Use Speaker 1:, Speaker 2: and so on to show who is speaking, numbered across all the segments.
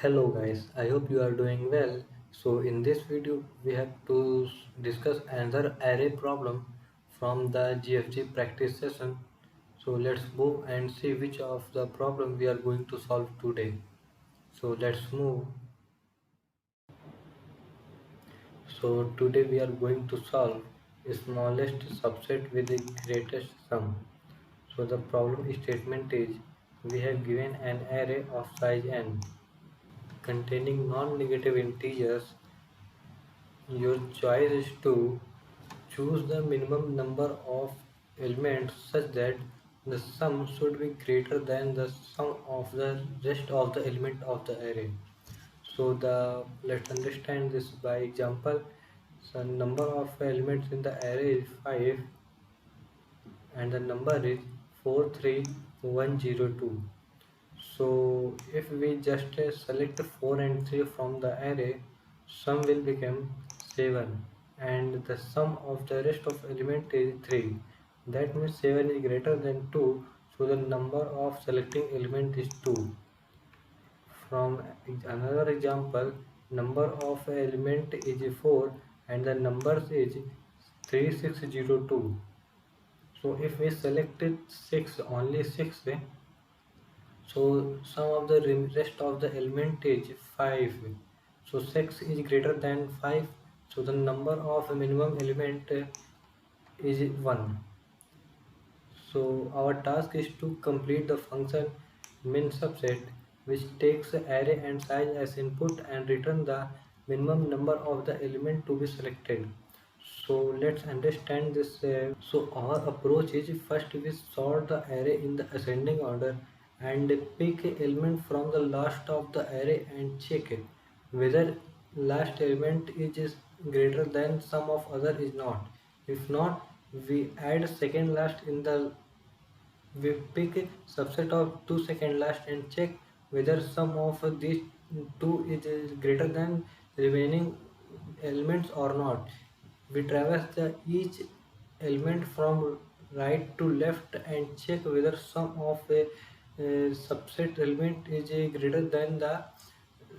Speaker 1: Hello guys, I hope you are doing well. So in this video we have to discuss another array problem from the GFG practice session. So let's move and see which of the problem we are going to solve today. So let's move. So today we are going to solve the smallest subset with the greatest sum. So the problem statement is we have given an array of size n containing non-negative integers. Your choice is to choose the minimum number of elements such that the sum should be greater than the sum of the rest of the element of the array. So let's understand this by example. So number of elements in the array is 5 and the number is 43102. So if we just select 4 and 3 from the array, sum will become 7 and the sum of the rest of element is 3. That means 7 is greater than 2, so the number of selecting element is 2. From another example, number of element is 4 and the numbers is 3602. So if we selected 6, only 6, so sum of the rest of the element is 5. So 6 is greater than 5. So the number of minimum element is 1. So our task is to complete the function min subset, which takes array and size as input and return the minimum number of the element to be selected. So let's understand this. So our approach is first we sort the array in the ascending order and pick element from the last of the array and check whether last element is greater than sum of other is not. If not, we add second last in the we pick a subset of two second last and check whether sum of these two is greater than remaining elements or not. We traverse each element from right to left and check whether sum of a subset element is greater than the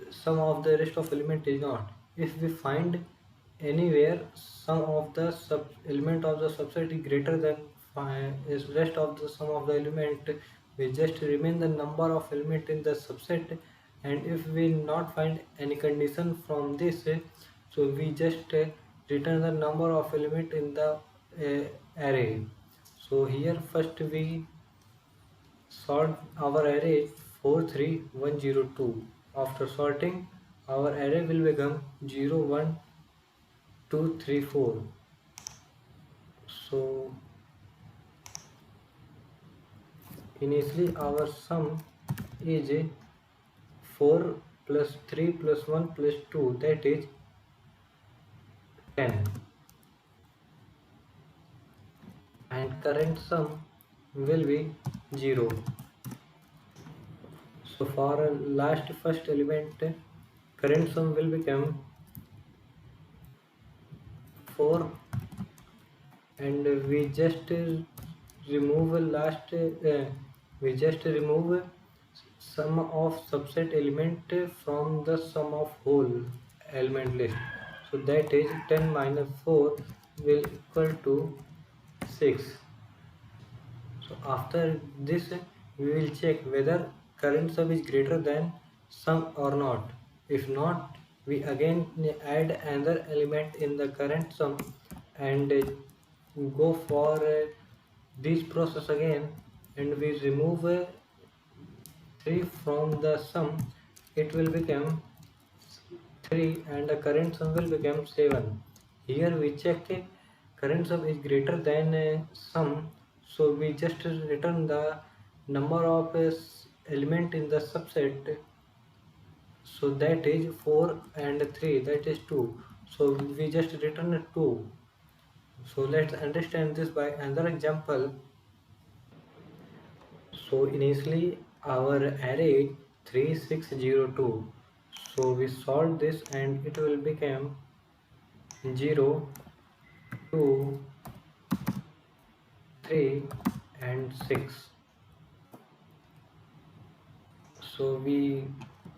Speaker 1: sum of the rest of element is not. If we find anywhere sum of the sub element of the subset is greater than is rest of the sum of the element, we just remain the number of element in the subset, and if we not find any condition from this, so we just return the number of element in the array. So here first we sort our array 43102. After sorting, our array will become 0 1 2 3 4. So initially our sum is 4 plus 3 plus 1 plus 2, that is 10, and current sum will be 0. So for last first element, current sum will become 4, and we just remove we just remove sum of subset element from the sum of whole element list. So that is 10 minus 4 will equal to 6. So after this we will check whether current sum is greater than sum or not. If not, we again add another element in the current sum and go for this process again, and we remove 3 from the sum. It will become 3 and the current sum will become 7. Here we check current sum is greater than sum, so we just return the number of element in the subset, so that is 4 and 3, that is 2, so we just return 2. So let's understand this by another example. So initially our array 3602, so we solve this and it will become 0 2 3 and 6. So we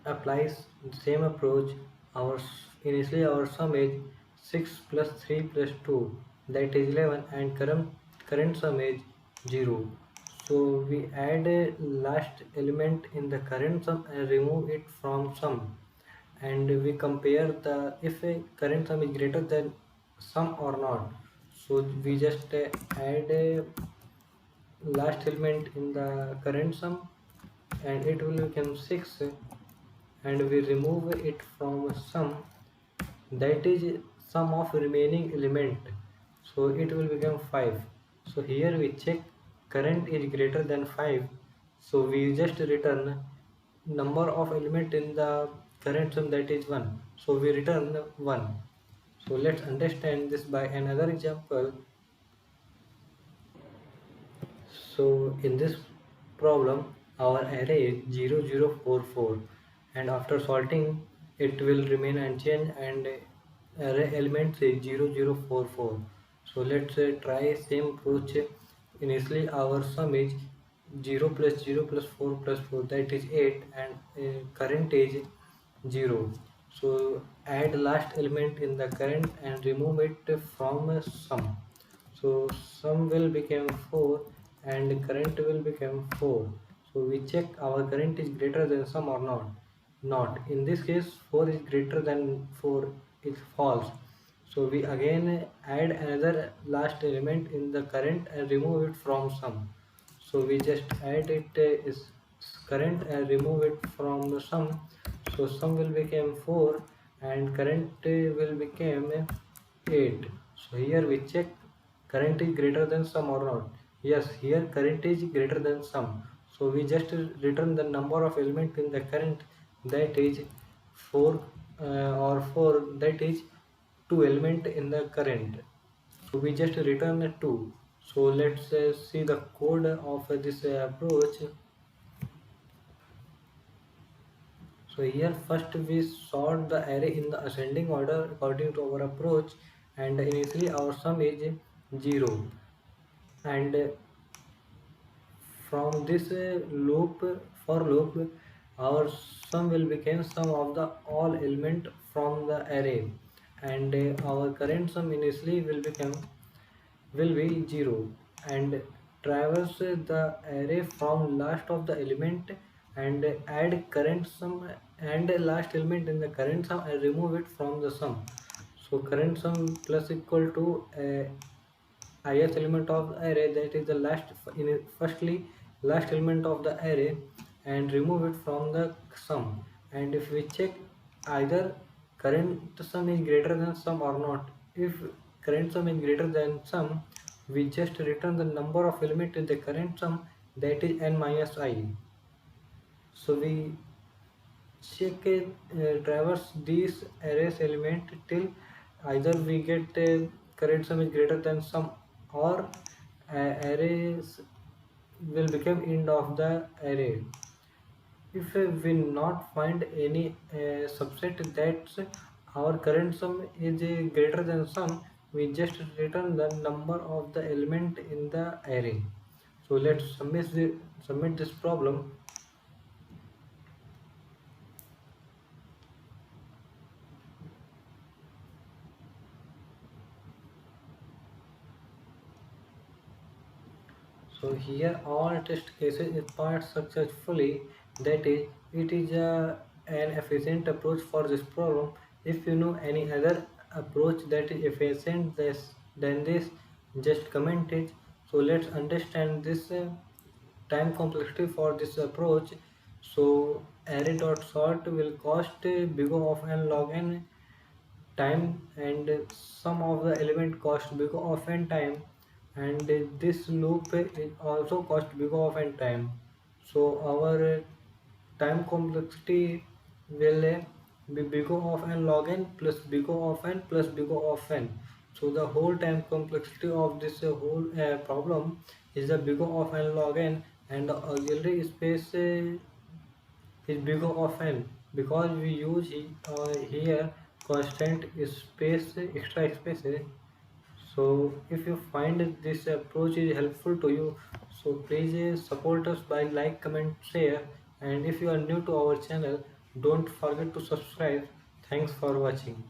Speaker 1: applies the same approach. Our initially our sum is 6 plus 3 plus 2, that is 11, and current sum is 0. So we add a last element in the current sum and remove it from sum, and we compare the if a current sum is greater than sum or not. So we just add a last element in the current sum, and it will become 6, and we remove it from sum, that is sum of remaining element, so it will become 5. So here we check current is greater than 5, so we just return number of element in the current sum, that is 1, so we return 1. So let's understand this by another example. So in this problem, our array is 0044, and after sorting it will remain unchanged, and array element is 0044. So let's try same approach. Initially our sum is 0 plus 0 plus 4 plus 4, that is 8, and current is 0. So add last element in the current and remove it from sum. So sum will become 4 and current will become 4. So we check our current is greater than sum or not. Not. In this case 4 is greater than 4 is false. So we again add another last element in the current and remove it from sum. So we just add it is current and remove it from the sum. So sum will become 4 and current will become 8. So here we check current is greater than sum or not. Yes, here current is greater than sum. So we just return the number of element in the current, that is 4, or 4, that is 2 element in the current. So we just return a 2. So let's see the code of this approach. So here first we sort the array in the ascending order according to our approach, and initially our sum is 0, and from this loop for loop our sum will become sum of the all element from the array, and our current sum initially will be 0, and traverse the array from last of the element and add current sum and last element in the current sum and remove it from the sum. So current sum plus equal to ith element of the array, that is the firstly last element of the array, and remove it from the sum. And if we check either current sum is greater than sum or not, if current sum is greater than sum, we just return the number of element in the current sum, that is n minus I. So we check traverse these arrays element till either we get current sum is greater than sum, or arrays will become end of the array. If we not find any subset that our current sum is greater than sum, we just return the number of the element in the array. So let's submit this problem. So here all test cases is passed successfully. That is, it is an efficient approach for this problem. If you know any other approach that is efficient than this, just comment it. So let's understand this time complexity for this approach. So array dot sort will cost big O of n log n time, and some of the element cost big O of n time, and this loop is also cost big O of n time. So our time complexity will be big O of n log n plus big O of n plus big O of n. So the whole time complexity of this whole problem is the big O of n log n, and the auxiliary space is big O of n, because we use here constant space, extra space. So if you find this approach is helpful to you, so please support us by like, comment, share, and if you are new to our channel, Don't forget to subscribe. Thanks for watching.